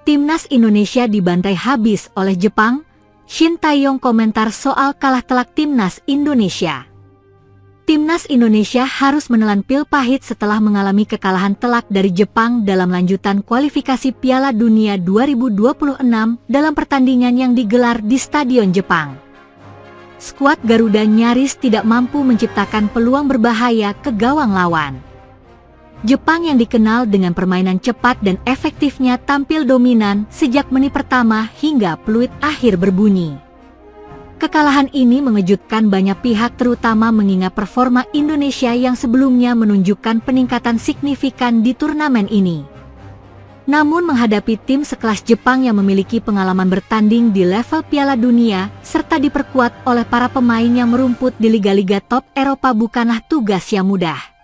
Timnas Indonesia dibantai habis oleh Jepang. Shin Tae-yong komentar soal kalah telak Timnas Indonesia. Timnas Indonesia harus menelan pil pahit setelah mengalami kekalahan telak dari Jepang dalam lanjutan kualifikasi Piala Dunia 2026 dalam pertandingan yang digelar di Stadion Jepang. Skuad Garuda nyaris tidak mampu menciptakan peluang berbahaya ke gawang lawan. Jepang yang dikenal dengan permainan cepat dan efektifnya tampil dominan sejak menit pertama hingga peluit akhir berbunyi. Kekalahan ini mengejutkan banyak pihak, terutama mengingat performa Indonesia yang sebelumnya menunjukkan peningkatan signifikan di turnamen ini. Namun menghadapi tim sekelas Jepang yang memiliki pengalaman bertanding di level Piala Dunia serta diperkuat oleh para pemain yang merumput di liga-liga top Eropa bukanlah tugas yang mudah.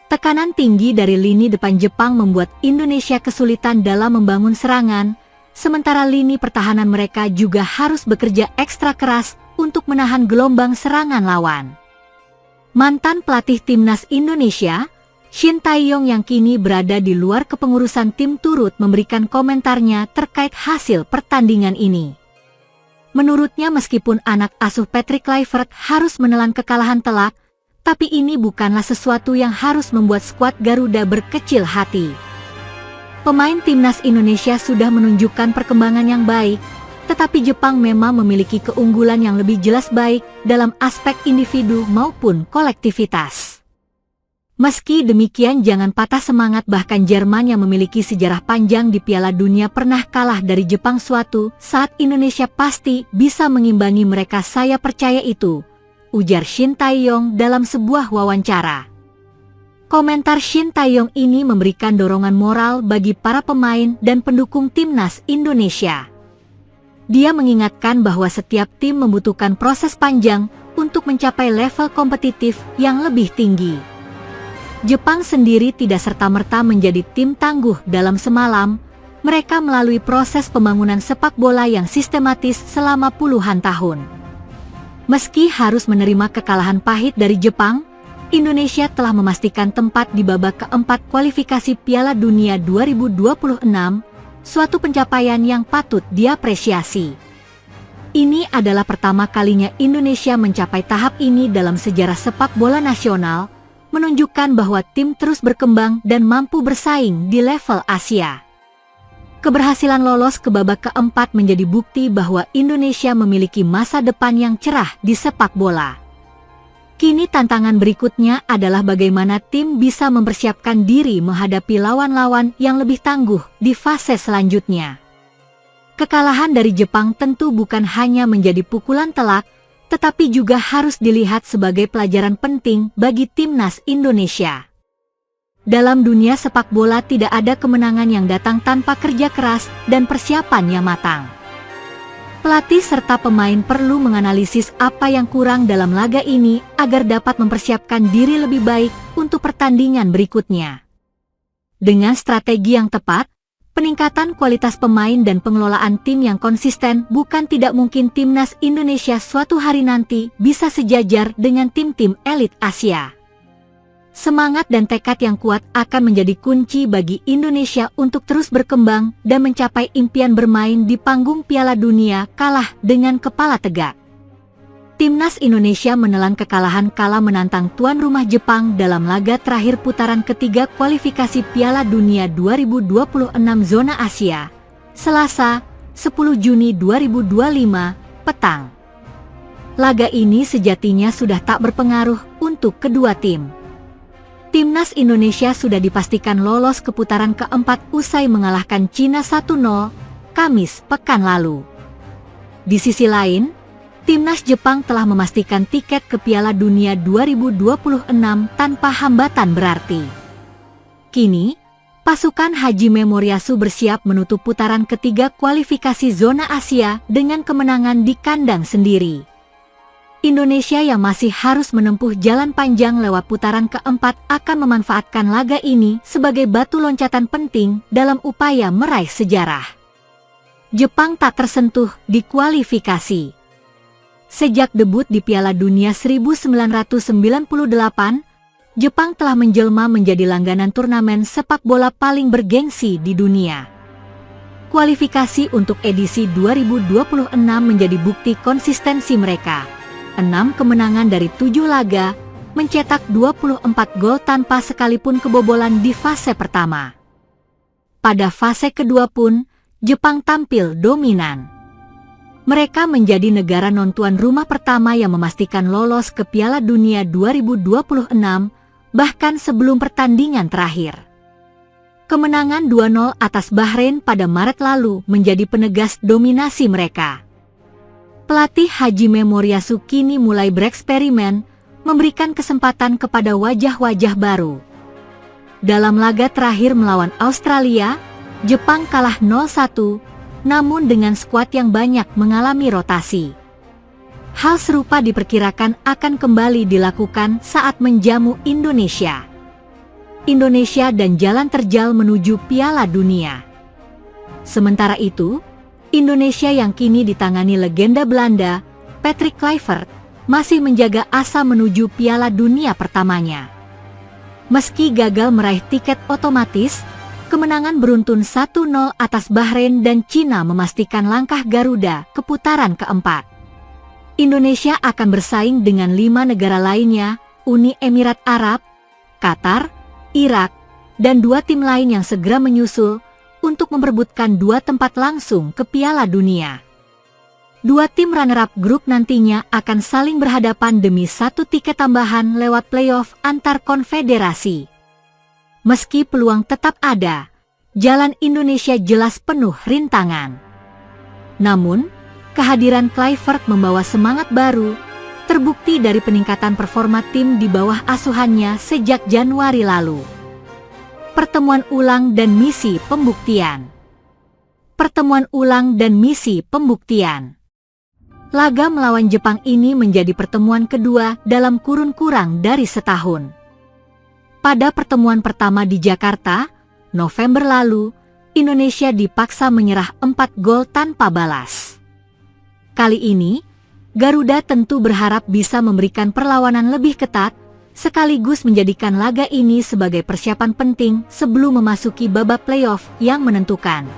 Tekanan tinggi dari lini depan Jepang membuat Indonesia kesulitan dalam membangun serangan, sementara lini pertahanan mereka juga harus bekerja ekstra keras untuk menahan gelombang serangan lawan. Mantan pelatih Timnas Indonesia, Shin Tae-yong yang kini berada di luar kepengurusan tim turut memberikan komentarnya terkait hasil pertandingan ini. Menurutnya meskipun anak asuh Patrick Kluivert harus menelan kekalahan telak, tapi ini bukanlah sesuatu yang harus membuat skuad Garuda berkecil hati. Pemain Timnas Indonesia sudah menunjukkan perkembangan yang baik, tetapi Jepang memang memiliki keunggulan yang lebih jelas baik dalam aspek individu maupun kolektivitas. Meski demikian jangan patah semangat, bahkan Jerman yang memiliki sejarah panjang di Piala Dunia pernah kalah dari Jepang suatu saat. Indonesia pasti bisa mengimbangi mereka, saya percaya itu, ujar Shin Tae-yong dalam sebuah wawancara. Komentar Shin Tae-yong ini memberikan dorongan moral bagi para pemain dan pendukung Timnas Indonesia. Dia mengingatkan bahwa setiap tim membutuhkan proses panjang untuk mencapai level kompetitif yang lebih tinggi. Jepang sendiri tidak serta-merta menjadi tim tangguh dalam semalam. Mereka melalui proses pembangunan sepak bola yang sistematis selama puluhan tahun. Meski harus menerima kekalahan pahit dari Jepang, Indonesia telah memastikan tempat di babak keempat kualifikasi Piala Dunia 2026, suatu pencapaian yang patut diapresiasi. Ini adalah pertama kalinya Indonesia mencapai tahap ini dalam sejarah sepak bola nasional, menunjukkan bahwa tim terus berkembang dan mampu bersaing di level Asia. Keberhasilan lolos ke babak keempat menjadi bukti bahwa Indonesia memiliki masa depan yang cerah di sepak bola. Kini tantangan berikutnya adalah bagaimana tim bisa mempersiapkan diri menghadapi lawan-lawan yang lebih tangguh di fase selanjutnya. Kekalahan dari Jepang tentu bukan hanya menjadi pukulan telak, tetapi juga harus dilihat sebagai pelajaran penting bagi Timnas Indonesia. Dalam dunia sepak bola tidak ada kemenangan yang datang tanpa kerja keras dan persiapan yang matang. Pelatih serta pemain perlu menganalisis apa yang kurang dalam laga ini agar dapat mempersiapkan diri lebih baik untuk pertandingan berikutnya. Dengan strategi yang tepat, peningkatan kualitas pemain dan pengelolaan tim yang konsisten, bukan tidak mungkin Timnas Indonesia suatu hari nanti bisa sejajar dengan tim-tim elit Asia. Semangat dan tekad yang kuat akan menjadi kunci bagi Indonesia untuk terus berkembang dan mencapai impian bermain di panggung Piala Dunia kalah dengan kepala tegak. Timnas Indonesia menelan kekalahan kala menantang tuan rumah Jepang dalam laga terakhir putaran ketiga kualifikasi Piala Dunia 2026 zona Asia, Selasa, 10 Juni 2025, petang. Laga ini sejatinya sudah tak berpengaruh untuk kedua tim. Timnas Indonesia sudah dipastikan lolos ke putaran keempat usai mengalahkan Cina 1-0, Kamis pekan lalu. Di sisi lain, Timnas Jepang telah memastikan tiket ke Piala Dunia 2026 tanpa hambatan berarti. Kini, pasukan Haji Memoriasu bersiap menutup putaran ketiga kualifikasi zona Asia dengan kemenangan di kandang sendiri. Indonesia yang masih harus menempuh jalan panjang lewat putaran keempat akan memanfaatkan laga ini sebagai batu loncatan penting dalam upaya meraih sejarah. Jepang tak tersentuh di kualifikasi. Sejak debut di Piala Dunia 1998, Jepang telah menjelma menjadi langganan turnamen sepak bola paling bergengsi di dunia. Kualifikasi untuk edisi 2026 menjadi bukti konsistensi mereka. 6 kemenangan dari 7 laga, mencetak 24 gol tanpa sekalipun kebobolan di fase pertama. Pada fase kedua pun, Jepang tampil dominan. Mereka menjadi negara non-tuan rumah pertama yang memastikan lolos ke Piala Dunia 2026, bahkan sebelum pertandingan terakhir. Kemenangan 2-0 atas Bahrain pada Maret lalu menjadi penegas dominasi mereka. Pelatih Hajime Moriyasu kini mulai bereksperimen, memberikan kesempatan kepada wajah-wajah baru. Dalam laga terakhir melawan Australia, Jepang kalah 0-1, namun dengan skuad yang banyak mengalami rotasi. Hal serupa diperkirakan akan kembali dilakukan saat menjamu Indonesia. Indonesia dan jalan terjal menuju Piala Dunia. Sementara itu, Indonesia yang kini ditangani legenda Belanda, Patrick Kluivert, masih menjaga asa menuju Piala Dunia pertamanya. Meski gagal meraih tiket otomatis, kemenangan beruntun 1-0 atas Bahrain dan Cina memastikan langkah Garuda ke putaran keempat. Indonesia akan bersaing dengan 5 negara lainnya, Uni Emirat Arab, Qatar, Irak, dan 2 tim lain yang segera menyusul untuk memperebutkan 2 tempat langsung ke Piala Dunia. 2 tim runner-up grup nantinya akan saling berhadapan demi 1 tiket tambahan lewat playoff antar konfederasi. Meski peluang tetap ada, jalan Indonesia jelas penuh rintangan. Namun, kehadiran Kluivert membawa semangat baru, terbukti dari peningkatan performa tim di bawah asuhannya sejak Januari lalu. Pertemuan ulang dan misi pembuktian. Pertemuan ulang dan misi pembuktian. Laga melawan Jepang ini menjadi pertemuan kedua dalam kurun kurang dari setahun. Pada pertemuan pertama di Jakarta, November lalu, Indonesia dipaksa menyerah 4 gol tanpa balas. Kali ini, Garuda tentu berharap bisa memberikan perlawanan lebih ketat, sekaligus menjadikan laga ini sebagai persiapan penting sebelum memasuki babak playoff yang menentukan.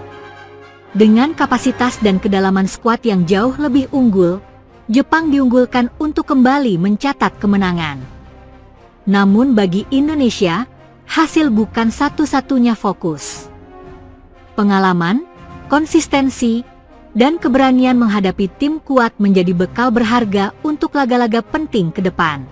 Dengan kapasitas dan kedalaman skuad yang jauh lebih unggul, Jepang diunggulkan untuk kembali mencatat kemenangan. Namun bagi Indonesia, hasil bukan satu-satunya fokus. Pengalaman, konsistensi, dan keberanian menghadapi tim kuat menjadi bekal berharga untuk laga-laga penting ke depan.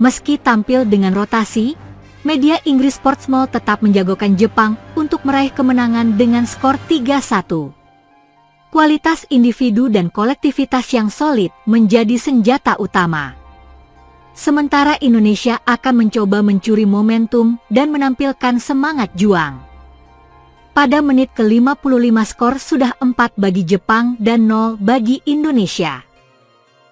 Meski tampil dengan rotasi, media Inggris Sportsmall tetap menjagokan Jepang untuk meraih kemenangan dengan skor 3-1. Kualitas individu dan kolektivitas yang solid menjadi senjata utama. Sementara Indonesia akan mencoba mencuri momentum dan menampilkan semangat juang. Pada menit ke-55 skor sudah 4 bagi Jepang dan 0 bagi Indonesia.